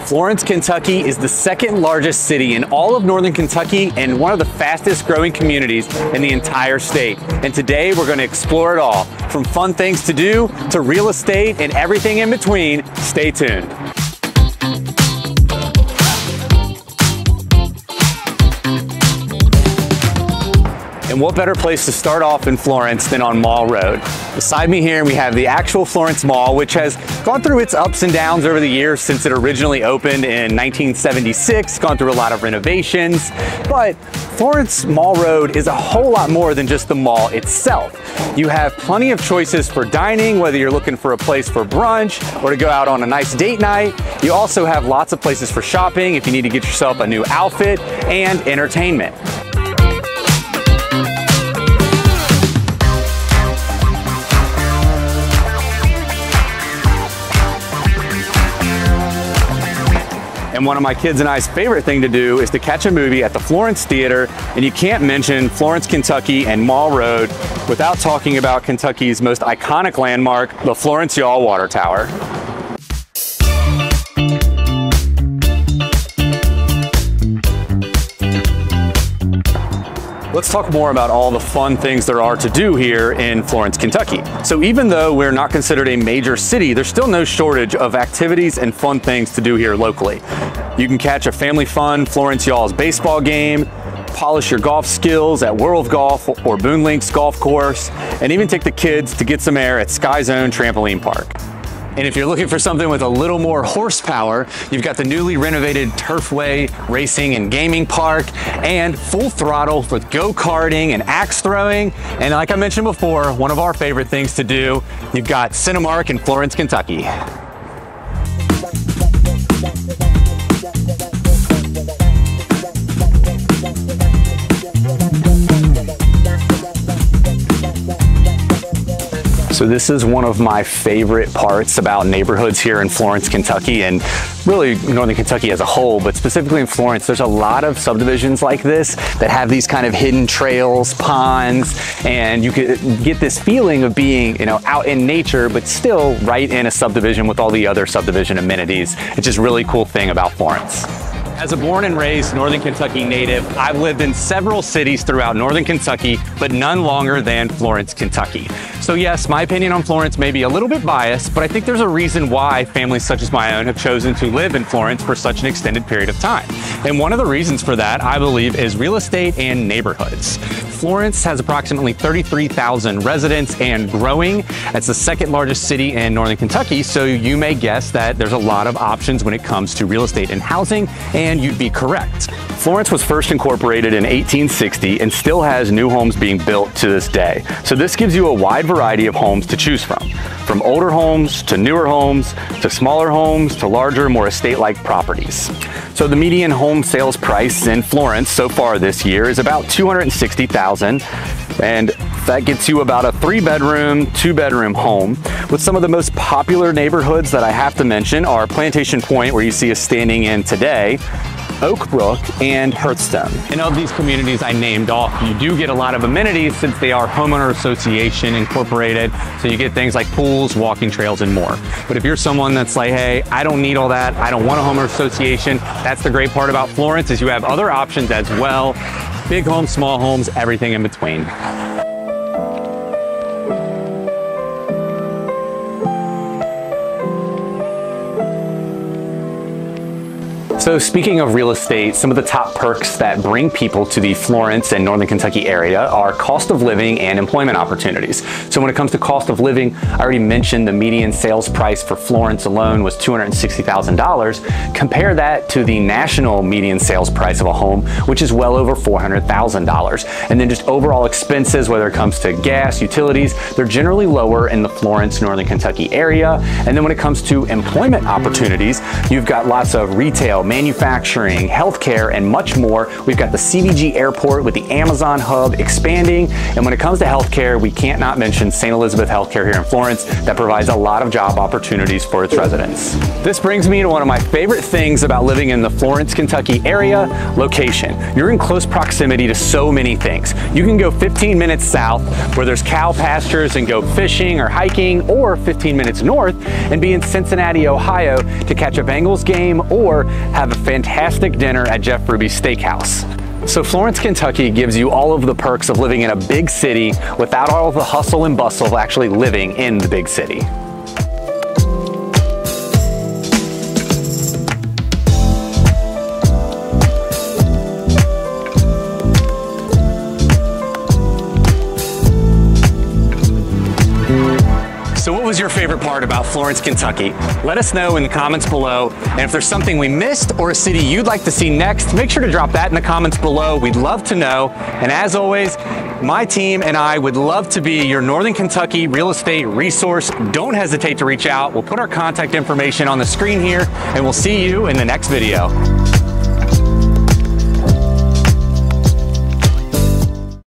Florence, Kentucky is the second largest city in all of northern Kentucky and one of the fastest growing communities in the entire state. And today we're going to explore it all, from fun things to do to real estate and everything in between. Stay tuned. And what better place to start off in Florence than on Mall Road? Beside me here we have the actual Florence Mall, which has gone through its ups and downs over the years since it originally opened in 1976, gone through a lot of renovations. But Florence Mall Road is a whole lot more than just the mall itself. You have plenty of choices for dining, whether you're looking for a place for brunch or to go out on a nice date night. You also have lots of places for shopping if you need to get yourself a new outfit, and entertainment. And one of my kids and I's favorite thing to do is to catch a movie at the Florence Theater, and you can't mention Florence, Kentucky and Mall Road without talking about Kentucky's most iconic landmark, the Florence Y'all Water Tower. Let's talk more about all the fun things there are to do here in Florence, Kentucky. So even though we're not considered a major city, there's still no shortage of activities and fun things to do here locally. You can catch a family fun Florence Y'all's baseball game, polish your golf skills at World of Golf or Boone Links Golf Course, and even take the kids to get some air at Sky Zone Trampoline Park. And if you're looking for something with a little more horsepower, you've got the newly renovated Turfway Racing and Gaming Park, and full throttle with go-karting and axe throwing. And like I mentioned before, one of our favorite things to do, you've got Cinemark in Florence, Kentucky. So this is one of my favorite parts about neighborhoods here in Florence, Kentucky, and really northern Kentucky as a whole, but specifically in Florence, there's a lot of subdivisions like this that have these kind of hidden trails, ponds, and you could get this feeling of being, out in nature, but still right in a subdivision with all the other subdivision amenities. It's just a really cool thing about Florence. As a born and raised northern Kentucky native, I've lived in several cities throughout northern Kentucky, but none longer than Florence, Kentucky. So yes, my opinion on Florence may be a little bit biased, but I think there's a reason why families such as my own have chosen to live in Florence for such an extended period of time. And one of the reasons for that, I believe, is real estate and neighborhoods. Florence has approximately 33,000 residents and growing. It's the second largest city in northern Kentucky, so you may guess that there's a lot of options when it comes to real estate and housing, and you'd be correct. Florence was first incorporated in 1860 and still has new homes being built to this day. So this gives you a wide variety of homes to choose from older homes to newer homes to smaller homes to larger, more estate-like properties. So the median home sales price in Florence so far this year is about $260,000, and that gets you about a 3-bedroom, 2-bedroom home. With some of the most popular neighborhoods that I have to mention are Plantation Point, where you see us standing in today, Oak Brook, and Hearthstone. And of these communities I named off, you do get a lot of amenities since they are homeowner association incorporated. So you get things like pools, walking trails, and more. But if you're someone that's like, hey, I don't need all that, I don't want a homeowner association, that's the great part about Florence, is you have other options as well. Big homes, small homes, everything in between. So speaking of real estate, some of the top perks that bring people to the Florence and northern Kentucky area are cost of living and employment opportunities. So when it comes to cost of living, I already mentioned the median sales price for Florence alone was $260,000. Compare that to the national median sales price of a home, which is well over $400,000. And then just overall expenses, whether it comes to gas, utilities, they're generally lower in the Florence, northern Kentucky area. And then when it comes to employment opportunities, you've got lots of retail, manufacturing, healthcare, and much more. We've got the CVG airport with the Amazon hub expanding. And when it comes to healthcare, we can't not mention St. Elizabeth Healthcare here in Florence that provides a lot of job opportunities for its residents. This brings me to one of my favorite things about living in the Florence, Kentucky area: location. You're in close proximity to so many things. You can go 15 minutes south where there's cow pastures and go fishing or hiking, or 15 minutes north and be in Cincinnati, Ohio to catch a Bengals game or have a fantastic dinner at Jeff Ruby's Steakhouse. So Florence, Kentucky gives you all of the perks of living in a big city without all of the hustle and bustle of actually living in the big city. So what was your favorite part about Florence, Kentucky? Let us know in the comments below. And if there's something we missed or a city you'd like to see next, make sure to drop that in the comments below. We'd love to know. And as always, my team and I would love to be your Northern Kentucky real estate resource. Don't hesitate to reach out. We'll put our contact information on the screen here, and we'll see you in the next video.